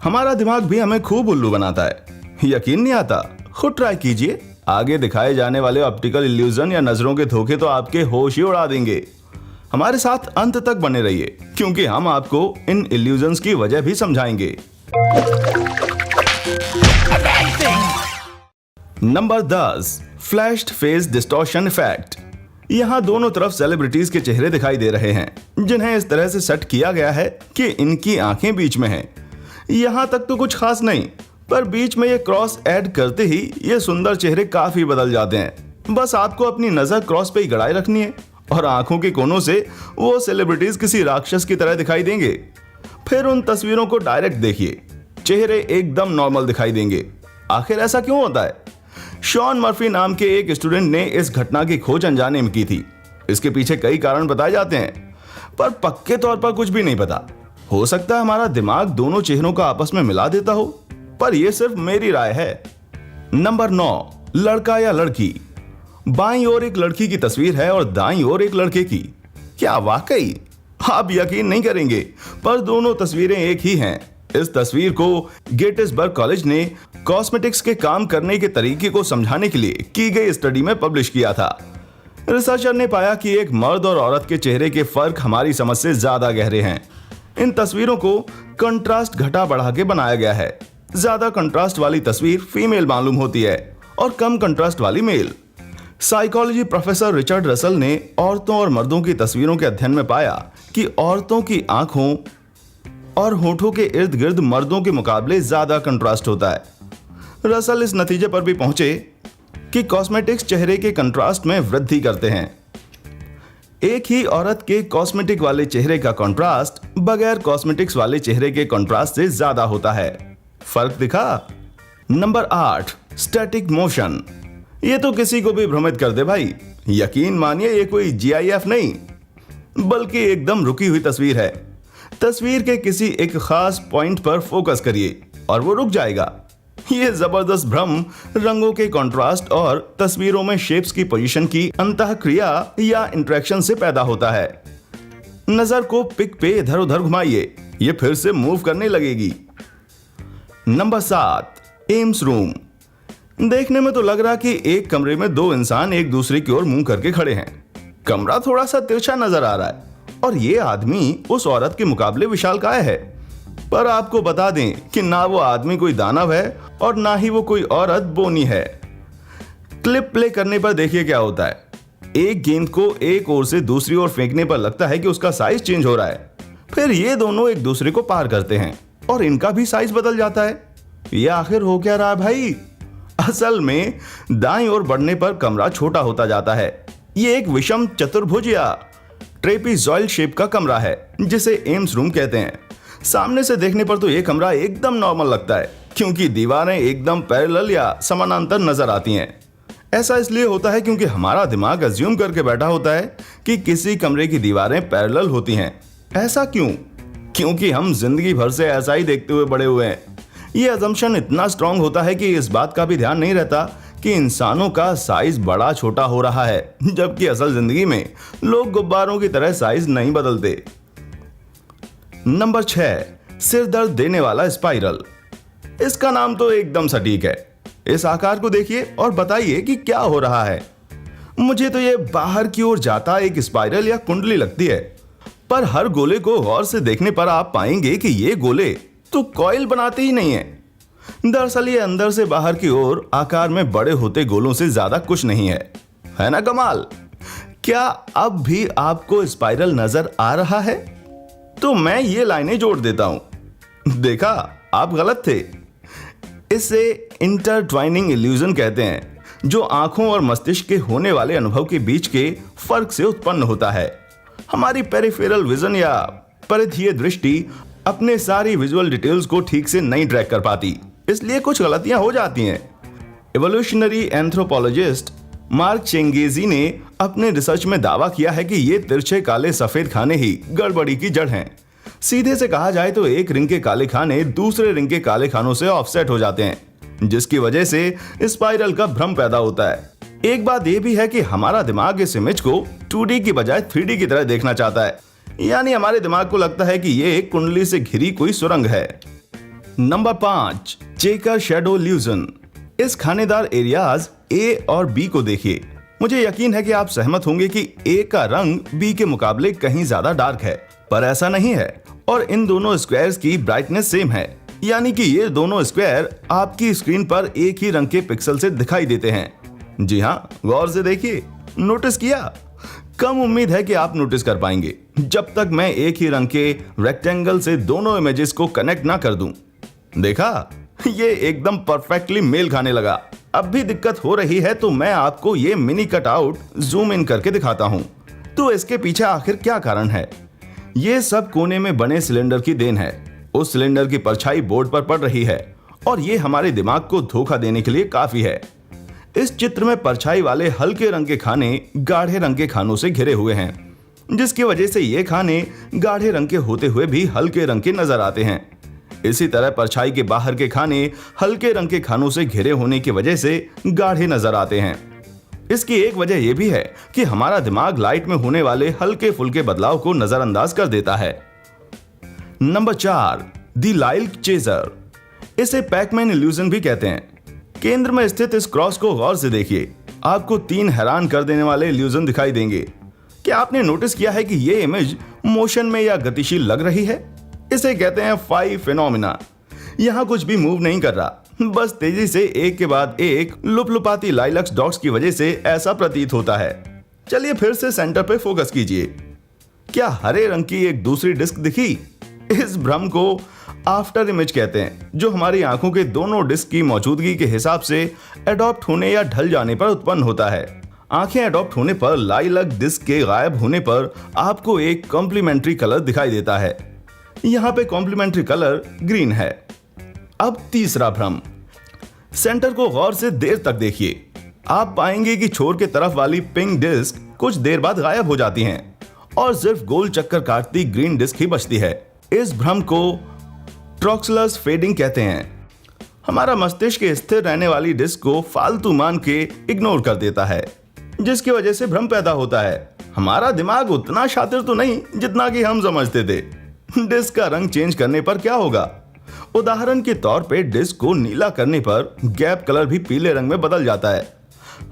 हमारा दिमाग भी हमें खूब उल्लू बनाता है। यकीन नहीं आता? खुद ट्राई कीजिए। आगे दिखाए जाने वाले ऑप्टिकल इल्यूजन या नजरों के धोखे तो आपके होश ही उड़ा देंगे। हमारे साथ अंत तक बने रहिए, क्योंकि हम आपको इन इल्यूजन्स की वजह भी समझाएंगे। Number 10, flashed phase distortion effect. यहाँ दोनों तरफ सेलिब्रिटीज के चेहरे दिखाई दे रहे हैं, जिन्हें इस तरह से सेट किया गया है कि इनकी आंखें बीच में हैं। यहाँ तक तो कुछ खास नहीं, पर बीच में ये क्रॉस ऐड करते ही ये सुंदर चेहरे काफी बदल जाते हैं। बस आपको अपनी नजर क्रॉस पे ही गड़ाए रखनी है और आंखों के कोनों से वो सेलिब्रिटीज किसी राक्षस की तरह दिखाई देंगे। फिर उन तस्वीरों को डायरेक्ट देखिए, चेहरे एकदम नॉर्मल दिखाई देंगे। आखिर ऐसा क्यों होता है? शॉन मर्फी नाम के एक स्टूडेंट ने इस घटना की खोज अनजाने में की थी। इसके पीछे कई कारण बताए जाते हैं, पर पक्के तौर पर कुछ भी नहीं पता। हो सकता है हमारा दिमाग दोनों चेहरों का आपस में मिला देता हो, पर यह सिर्फ मेरी राय है। नंबर 9, लड़का या लड़की। बाईं ओर एक लड़की की तस्वीर है और दाईं ओर एक लड़के की। क्या वाकई? आप यकीन नहीं करेंगे, पर दोनों तस्वीरें एक ही हैं। इस तस्वीर को गेटिसबर्ग कॉलेज ने कॉस्मेटिक्स के काम करने के तरीके को समझाने के लिए की गई स्टडी में पब्लिश किया था। रिसर्चर ने पाया कि एक मर्द और औरत के चेहरे के फर्क हमारी समझ से ज्यादा गहरे हैं। इन तस्वीरों को कंट्रास्ट घटा बढ़ा के बनाया गया है। ज्यादा कंट्रास्ट वाली तस्वीर फीमेल मालूम होती है और कम कंट्रास्ट वाली male. Psychology professor Richard Russell ने औरतों और मर्दों की तस्वीरों के अध्ययन में पाया कि औरतों की आंखों और होठों के इर्द गिर्द मर्दों के मुकाबले ज्यादा कंट्रास्ट होता है। रसल इस नतीजे पर भी पहुंचे कि कॉस्मेटिक्स चेहरे के कंट्रास्ट में वृद्धि करते हैं। एक ही औरत के कॉस्मेटिक वाले चेहरे का कंट्रास्ट बगैर कॉस्मेटिक्स वाले चेहरे के कंट्रास्ट से ज्यादा होता है। फर्क दिखा? Number 8, static motion. ये तो किसी को भी भ्रमित कर दे भाई। यकीन मानिए, ये कोई GIF नहीं, बल्कि एकदम रुकी हुई तस्वीर है। तस्वीर के किसी एक खास पॉइंट पर फोकस करिए और वो रुक जाएगा। ये जबरदस्त भ्रम रंगों के कंट्रास्ट और तस्वीरों में शेप्स की पोजीशन की अंतःक्रिया या इंटरेक्शन से पैदा होता है। नजर को पिक पे इधर उधर घुमाइए, ये फिर से मूव करने लगेगी। Number 7, AIIMS room. देखने में तो लग रहा कि एक कमरे में दो इंसान एक दूसरे की ओर मुंह करके खड़े हैं। कमरा थोड़ा सा तिरछा नजर आ रहा है और ये आदमी उस औरत के मुकाबले विशालकाय है। पर आपको बता दें कि ना वो आदमी कोई दानव है और ना ही वो कोई औरत बोनी है। क्लिप प्ले करने पर देखिए क्या होता है। एक गेंद को एक ओर से दूसरी ओर फेंकने पर लगता है कि उसका साइज चेंज हो रहा है। फिर ये दोनों एक दूसरे को पार करते हैं और इनका भी साइज बदल जाता है। ये आखिर हो क्या रहा है भाई? असल में दाईं ओर बढ़ने पर कमरा छोटा होता जाता है। ये एक विषम चतुर्भुज या ट्रेपीजॉइडल शेप का कमरा है, जिसे एम्स रूम कहते हैं। सामने से देखने पर तो ये कमरा एकदम नॉर्मल लगता है, क्योंकि दीवारें एकदम पैरेलल या समानांतर नजर आती हैं। ऐसा इसलिए होता है क्योंकि हमारा दिमाग अज्यूम करके बैठा होता है कि किसी कमरे की दीवारें पैरेलल होती हैं। ऐसा क्यों? क्योंकि हम जिंदगी भर से ऐसा ही देखते हुए बड़े हुए हैं। ये अजम्पशन इतना स्ट्रांग होता है कि इस बात का भी ध्यान नहीं रहता कि इंसानों का साइज बड़ा छोटा हो रहा है, जबकि असल जिंदगी में लोग गुब्बारों की तरह साइज नहीं बदलते। नंबर 6, सिर दर्द देने वाला स्पाइरल। इसका नाम तो एकदम सटीक है। इस आकार को देखिए और बताइए कि क्या हो रहा है। मुझे तो ये बाहर की ओर जाता एक स्पाइरल या कुंडली लगती है, पर हर गोले को गौर से देखने पर आप पाएंगे कि ये गोले तो कॉइल बनाते ही नहीं है। दरअसल ये अंदर से बाहर की ओर आकार में बड़े होते गोलों से ज्यादा कुछ नहीं है ना कमाल? क्या अब भी आपको स्पाइरल नजर आ रहा है? तो मैं ये लाइनें जोड़ देता हूं। देखा, आप गलत थे। इसे इंटरट्वाइनिंग इल्यूजन कहते हैं, जो आंखों और मस्तिष्क के होने वाले अनुभव के बीच के फर्क से उत्पन्न होता है। हमारी पेरिफेरल विजन या परिधीय दृष्टि अपने सारी विजुअल डिटेल्स को ठीक से नहीं ट्रैक कर पाती, इसलिए कुछ गलतियां हो जाती हैं। एवोल्यूशनरी एंथ्रोपोलॉजिस्ट मार्क चेंगेजी ने अपने रिसर्च में दावा किया है कि ये तिरछे काले सफेद खाने ही गड़बड़ी की जड़ हैं। सीधे से कहा जाए तो एक रिंग के काले खाने दूसरे रिंग के काले खानों से ऑफसेट हो जाते हैं, जिसकी वजह से स्पाइरल का भ्रम पैदा होता है। एक बात यह भी है कि हमारा दिमाग इस इमेज को 2D की बजाय 3D की तरह देखना चाहता है, यानी हमारे दिमाग को लगता है कि ये एक कुंडली से घिरी कोई सुरंग है। Number 5, checker shadow illusion. इस खानेदार एरियाज ए और बी को देखिए। मुझे यकीन है कि आप सहमत होंगे कि ए का रंग बी के मुकाबले कहीं ज्यादा डार्क है, पर ऐसा नहीं है और इन दोनों स्क्वायर्स की ब्राइटनेस सेम है, यानी कि ये दोनों स्क्वायर आपकी स्क्रीन पर एक ही रंग के पिक्सल से दिखाई देते हैं। जी हाँ, गौर से देखिए। नोटिस किया? कम उम्मीद है कि आप नोटिस कर पाएंगे जब तक मैं एक ही रंग के रेक्टेंगल से दोनों इमेजेस को कनेक्ट ना कर दूं। देखा, ये एकदम परफेक्टली मेल खाने लगा। अब भी दिक्कत हो रही है तो मैं आपको ये मिनी कटआउट जूम इन करके दिखाता हूं। तो इसके पीछे आखिर क्या कारण है? ये सब कोने में बने सिलेंडर की देन है। उस सिलेंडर की परछाई बोर्ड पर पड़ रही है और ये हमारे दिमाग को धोखा देने के लिए काफी है। इस चित्र में परछाई वाले हल्के रंग के खाने गाढ़े रंग के खानों से घिरे हुए हैं, जिसकी वजह से ये खाने गाढ़े रंग के होते हुए भी हल्के रंग के नजर आते हैं। इसी तरह परछाई के बाहर के खाने हल्के रंग के खानों से घिरे होने की वजह से गाढ़े नजर आते हैं। इसकी एक वजह यह भी है कि हमारा दिमाग लाइट में होने वाले हल्के फुल्के बदलाव को नजरअंदाज कर देता है। नंबर 4, द लाइल चेजर। इसे पैकमैन इल्यूजन भी कहते हैं। केंद्र में स्थित इस क्रॉस को गौर से देखिए। आपको 3 हैरान कर देने वाले इल्यूजन दिखाई देंगे। क्या आपने नोटिस किया है कि ये इमेज मोशन में या गतिशील लग रही है? इसे कहते हैं फाई फिनोमिना। यहाँ कुछ भी मूव नहीं कर रहा, बस तेजी से एक के बाद एक लुपलुपाती लाइलक्स डॉट्स की वजह से ऐसा प्रतीत होता है। चलिए फिर से सेंटर पे फोकस कीजिए। क्या हरे रंग की एक दूसरी डिस्क दिखी? इस भ्रम को आफ्टर इमेज कहते हैं, जो हमारी आंखों के दोनों डिस्क की मौजूदगी के हिसाब से एडॉप्ट होने या ढल जाने पर उत्पन्न होता है। आंखें एडॉप्ट होने पर लाइलक डिस्क के गायब होने पर आपको एक कॉम्प्लीमेंट्री कलर दिखाई देता है। यहाँ पे कॉम्प्लीमेंट्री कलर ग्रीन है। अब तीसरा भ्रम। सेंटर को गौर से देर तक देखिए। आप पाएंगे कि छोर के तरफ वाली पिंक डिस्क कुछ देर बाद गायब हो जाती हैं और सिर्फ गोल चक्कर काटती ग्रीन डिस्क ही बचती है। इस भ्रम को ट्रॉक्सलस फेडिंग कहते हैं। हमारा मस्तिष्क स्थिर रहने वाली डिस्क को फालतू मान के इग्नोर कर देता है, जिसकी वजह से भ्रम पैदा होता है। हमारा दिमाग उतना शातिर तो नहीं जितना कि हम समझते थे। डिस्क का रंग चेंज करने पर क्या होगा? उदाहरण के तौर पे डिस्क को नीला करने पर गैप कलर भी पीले रंग में बदल जाता है।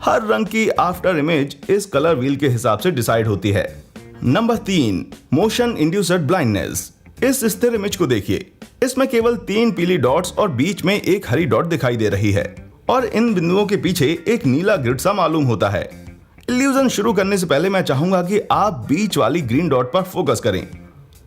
हर रंग की आफ्टर इमेज इस कलर व्हील के हिसाब से डिसाइड होती है। Number 3, motion induced blindness. इस स्थिर इमेज को देखिए। इसमें केवल 3 पीली डॉट्स और बीच में एक हरी डॉट दिखाई दे रही है और इन बिंदुओं के पीछे एक नीला ग्रिड सा मालूम होता है। इल्यूजन शुरू करने से पहले मैं चाहूंगा कि आप बीच वाली ग्रीन डॉट पर फोकस करें।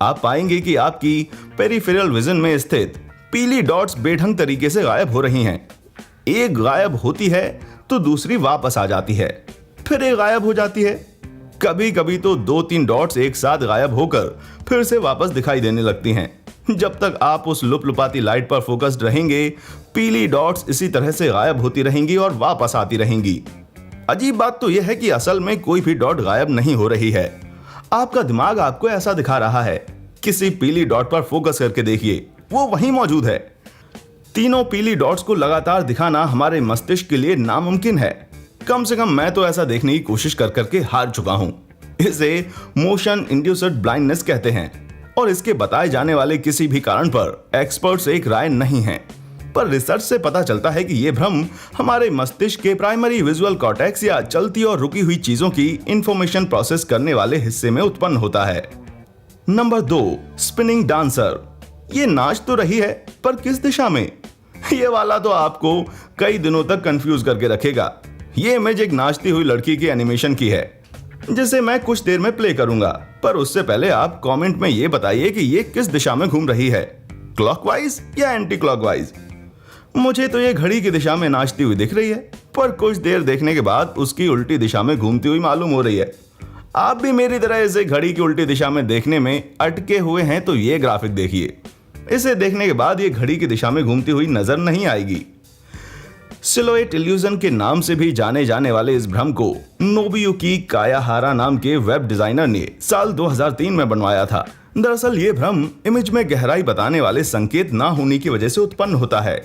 आप पाएंगे कि आपकी पेरिफेरल विजन में स्थित पीली डॉट्स बेढंग तरीके से गायब हो रही हैं। एक गायब होती है तो दूसरी वापस आ जाती है, फिर एक गायब हो जाती है। कभी कभी तो 2-3 डॉट्स एक साथ गायब होकर फिर से वापस दिखाई देने लगती हैं। जब तक आप उस लुपलुपाती लाइट पर फोकस्ड रहेंगे, पीली डॉट्स इसी तरह से गायब होती रहेंगी और वापस आती रहेंगी। अजीब बात तो यह है कि असल में कोई भी डॉट गायब नहीं हो रही है। आपका दिमाग आपको ऐसा दिखा रहा है। किसी पीली डॉट पर फोकस करके देखिए, वो वहीं मौजूद है। तीनों पीली डॉट्स को लगातार दिखाना हमारे मस्तिष्क के लिए नामुमकिन है। कम से कम मैं तो ऐसा देखने की कोशिश कर करके हार चुका हूं। इसे मोशन इंड्यूस्ड ब्लाइंडनेस कहते हैं और इसके बताए जाने वाले किसी भी कारण पर एक्सपर्ट्स एक राय नहीं है। पर रिसर्च से पता चलता है कि यह भ्रम हमारे मस्तिष्क के प्राइमरी विजुअल कॉर्टेक्स या चलती और रुकी हुई चीजों की इंफॉर्मेशन प्रोसेस करने वाले हिस्से में उत्पन्न होता है। Number 2, spinning dancer. ये नाच तो रही है, पर किस दिशा में? ये वाला तो आपको कई दिनों तक कंफ्यूज करके रखेगा। ये इमेज एक नाचती हुई लड़की की एनिमेशन की है, जिसे मैं कुछ देर में प्ले करूंगा। पर उससे पहले आप कमेंट में ये बताइए कि ये किस दिशा में घूम रही है, क्लॉकवाइज या एंटी क्लॉकवाइज? मुझे तो ये घड़ी की दिशा में नाचती हुई दिख रही है, पर कुछ देर देखने के बाद उसकी उल्टी दिशा में घूमती हुई मालूम हो रही है। आप भी मेरी तरह इसे घड़ी की उल्टी दिशा में देखने में अटके हुए हैं तो ये ग्राफिक देखिए। इसे देखने के बाद ये घड़ी की दिशा में घूमती हुई नजर नहीं आएगी। सिलोएट इल्यूजन के नाम से भी जाने जाने वाले इस भ्रम को नोबुयुकी कायाहारा नाम के वेब डिजाइनर ने साल 2003 में बनवाया था। दरअसल ये भ्रम इमेज में गहराई बताने वाले संकेत ना होने की वजह से उत्पन्न होता है।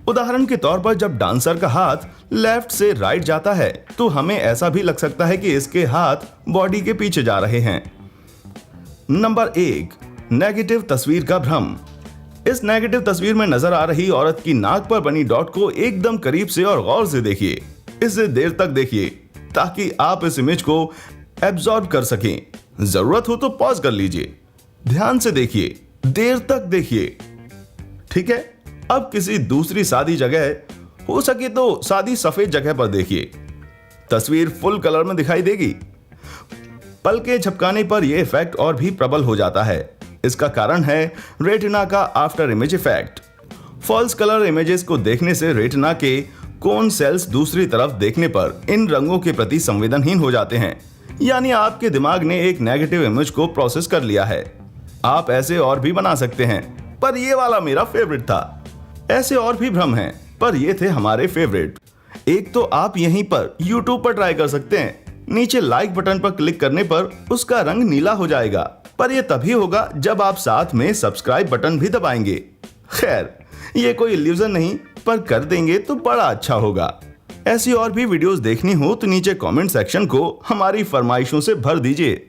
उदाहरण के तौर पर जब डांसर का हाथ लेफ्ट से राइट जाता है तो हमें ऐसा भी लग सकता है कि इसके हाथ बॉडी के पीछे जा रहे हैं। नंबर 1, नेगेटिव तस्वीर का भ्रम। इस नेगेटिव तस्वीर में नजर आ रही औरत की नाक पर बनी डॉट को एकदम करीब से और गौर से देखिए। इसे देर तक देखिए ताकि आप इस इमेज को एब्जॉर्ब कर सकें। जरूरत हो तो पॉज कर लीजिए। ध्यान से देखिए, देर तक देखिए। ठीक है, अब किसी दूसरी सादी जगह, हो सके तो सादी सफेद जगह पर देखिए। तस्वीर फुल कलर में दिखाई देगी। पलकें झपकाने पर यह इफेक्ट और भी प्रबल हो जाता है। इसका कारण है रेटिना का after image effect. False colour images को देखने से रेटिना के कोन सेल्स दूसरी तरफ देखने पर इन रंगों के प्रति संवेदनहीन हो जाते हैं, यानी आपके दिमाग ने एक नेगेटिव इमेज को प्रोसेस कर लिया है। आप ऐसे और भी बना सकते हैं, पर ये वाला मेरा फेवरेट था। ऐसे और भी भ्रम हैं, पर ये थे हमारे फेवरेट। एक तो आप यहीं पर YouTube पर ट्राई कर सकते हैं। नीचे लाइक बटन पर क्लिक करने पर उसका रंग नीला हो जाएगा, पर यह तभी होगा जब आप साथ में सब्सक्राइब बटन भी दबाएंगे। खैर, ये कोई इल्यूजन नहीं, पर कर देंगे तो बड़ा अच्छा होगा। ऐसी और भी वीडियोस देखनी हो तो नीचे कमेंट सेक्शन को हमारी फरमाइशों से भर दीजिए।